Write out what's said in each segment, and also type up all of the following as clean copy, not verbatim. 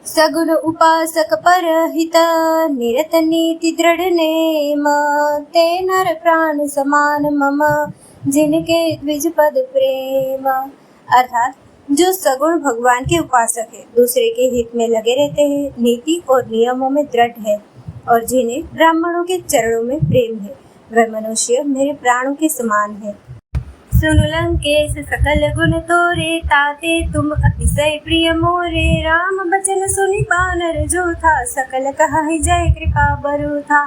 सगुण उपासक परहित निरत नीति दृढ़ नेम ते नर प्राण समान मम जिनके द्विज पद प्रेम। अर्थात जो सगुण भगवान के उपासक है, दूसरे के हित में लगे रहते हैं, नीति और नियमों में दृढ़ है और जिन्हें ब्राह्मणों के चरणों में प्रेम है, वह मनुष्य मेरे प्राणों के समान है। सुन लंकेश सकल गुण तोरे ताते तुम अतिशय प्रिय मोरे। राम बचन सुनि बानर जो था सकल कहाहि जय कृपा बरु था।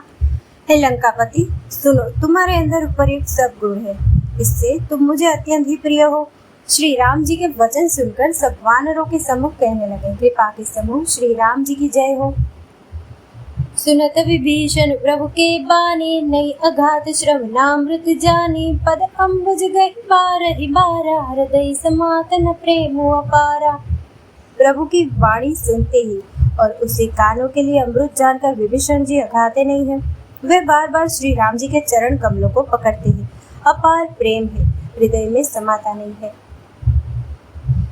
हे लंकापति, सुनो, तुम्हारे अंदर उपयुक्त सब गुण है, इससे तुम मुझे अत्यंत ही प्रिय हो। श्री राम जी के वचन सुनकर सब वानरों के सम्मुख कहने लगे, कृपा के समूह श्री राम जी की जय हो। सुनत विभीषण प्रभु के बानी नई अघात श्रवणामृत जानी। पद अम्बुज गए बारहि बारा हृदय समातन प्रेम अपारा। प्रभु की वाणी सुनते ही और उसे कानों के लिए अमृत जानकर विभीषण जी अघाते नहीं है, वे बार बार श्री राम जी के चरण कमलों को पकड़ते हैं। अपार प्रेम है, हृदय में समाता नहीं है।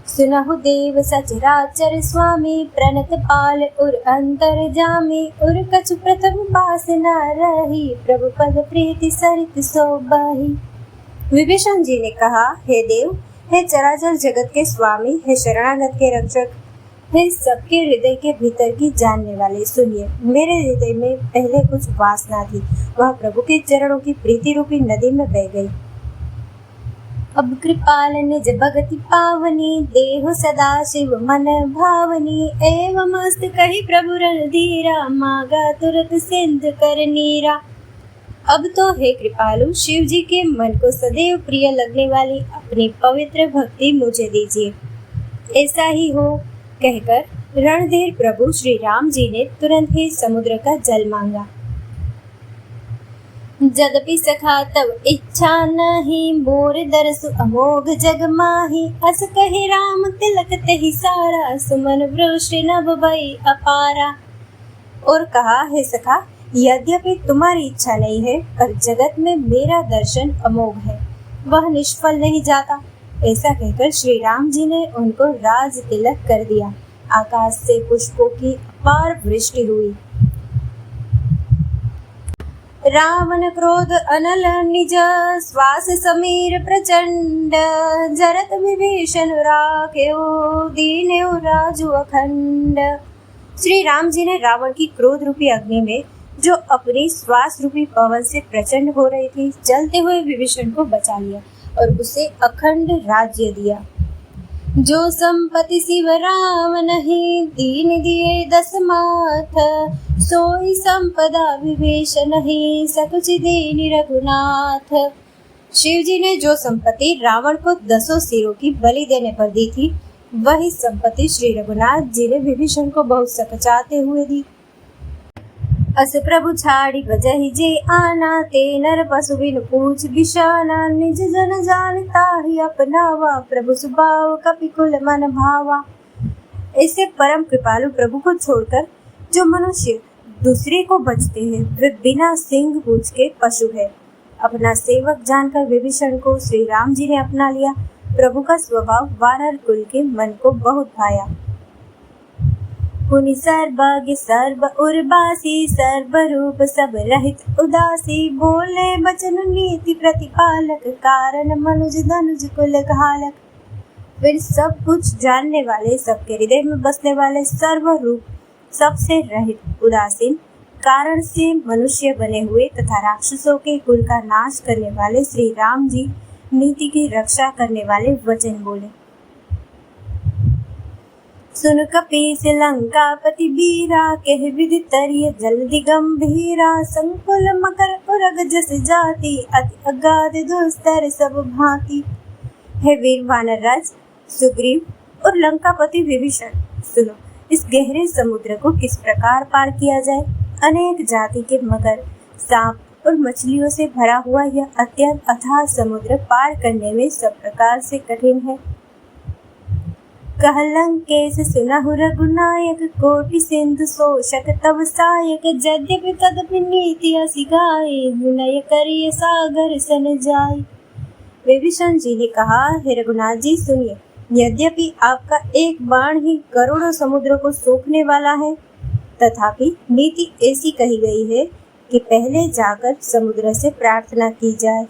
सुनहु देव सचराचर स्वामी प्रणत पाल उर अंतर जामी। उर कछु प्रथम बास न रही प्रभु पद प्रीति सरित सो बही। विभीषण जी ने कहा, हे देव, हे चराचर जगत के स्वामी, हे शरणागत के रक्षक, हे सबके हृदय के भीतर की जानने वाले, सुनिए, मेरे हृदय में पहले कुछ वासना थी, वह प्रभु के चरणों की प्रीति रूपी नदी में बह गई। अब कृपाल निज भगति पावनी देहु सदा शिव मन भावनी। एवं मस्त कही प्रभु रणधीरा मागा तुरत सिंध कर नीरा। अब तो हे कृपालु, शिव जी के मन को सदैव प्रिय लगने वाली अपनी पवित्र भक्ति मुझे दीजिए। ऐसा ही हो कहकर रणधीर प्रभु श्री राम जी ने तुरंत ही समुद्र का जल मांगा। जदपि सखा तब इच्छा नहीं मोर दरसु अमोघ जग माही। अस कहे राम तिलक तेहि सारा सुमन वृष्टि नभ भई अपारा। और कहा, हे सखा, यद्यपि तुम्हारी इच्छा नहीं है, पर जगत में मेरा दर्शन अमोघ है, वह निष्फल नहीं जाता। ऐसा कहकर श्री राम जी ने उनको राज तिलक कर दिया। आकाश से पुष्पों की अपार वृष्टि हुई। रावण क्रोध अनल निज श्वास समीर प्रचंड। जरत विभीषण राखेउ दीनेउ राजु अखंड। श्री राम जी ने रावण की क्रोध रूपी अग्नि में, जो अपनी श्वास रूपी पवन से प्रचंड हो रही थी, जलते हुए विभीषण को बचा लिया और उसे अखंड राज्य दिया। जो संपत्ति शिव राम नहीं दीन दिए दस माथ। सोई संपदा विभीषण नहीं सकुच दीन रघुनाथ। शिव जी ने जो संपत्ति रावण को 10 सिरों की बलि देने पर दी थी, वही संपत्ति श्री रघुनाथ जी ने विभीषण को बहुत सकचाते हुए दी। अस प्रभु छाड़ी बजहि जे आना ते नर पशु बिन पूछ बिशाना। निज जन जानता ही अपनावा प्रभु सुभाव कपिकुल मन भावा। ऐसे परम कृपालु प्रभु को छोड़कर जो मनुष्य दूसरे को बचते हैं, वे बिना सिंह पूछ के पशु है। अपना सेवक जानकर विभीषण को श्री राम जी ने अपना लिया। प्रभु का स्वभाव वानर कुल के मन को बहुत भाया। पुनि सर्वज्ञ सर्व उर्वासी सर्व रूप सब रहित उदासी। बोले बचन नीति प्रतिपालक कारण मनुज धनुज कुल घालक। फिर सब कुछ जानने वाले, सबके हृदय में बसने वाले, सर्व रूप सबसे रहित उदासीन, कारण से मनुष्य बने हुए तथा राक्षसों के कुल का नाश करने वाले श्री राम जी नीति की रक्षा करने वाले वचन बोले। सुन कपीस लंकापति बीरा कह विधि तरिय जल्दी गंभीरा। संकुल मकर उरग जस जाति अति अगाध दुस्तर सब भांति। हे वीर वानर राज सुग्रीव और लंकापति विभीषण, सुनो, इस गहरे समुद्र को किस प्रकार पार किया जाए। अनेक जाति के मगर, सांप और मछलियों से भरा हुआ यह अत्यंत अथाह समुद्र पार करने में सब प्रकार से कठिन है। कह लंकेश सुनहु रघुनायक कोटि सिंधु शोषक तब सायक। यद्यपि तदपि नीति असी गाए विनय करिय सागर सन जाय। विभीषण जी ने कहा, हे रघुनाथ जी सुनिए, यद्यपि आपका एक बाण ही करोड़ों समुद्र को सोखने वाला है, तथापि नीति ऐसी कही गई है कि पहले जाकर समुद्र से प्रार्थना की जाए।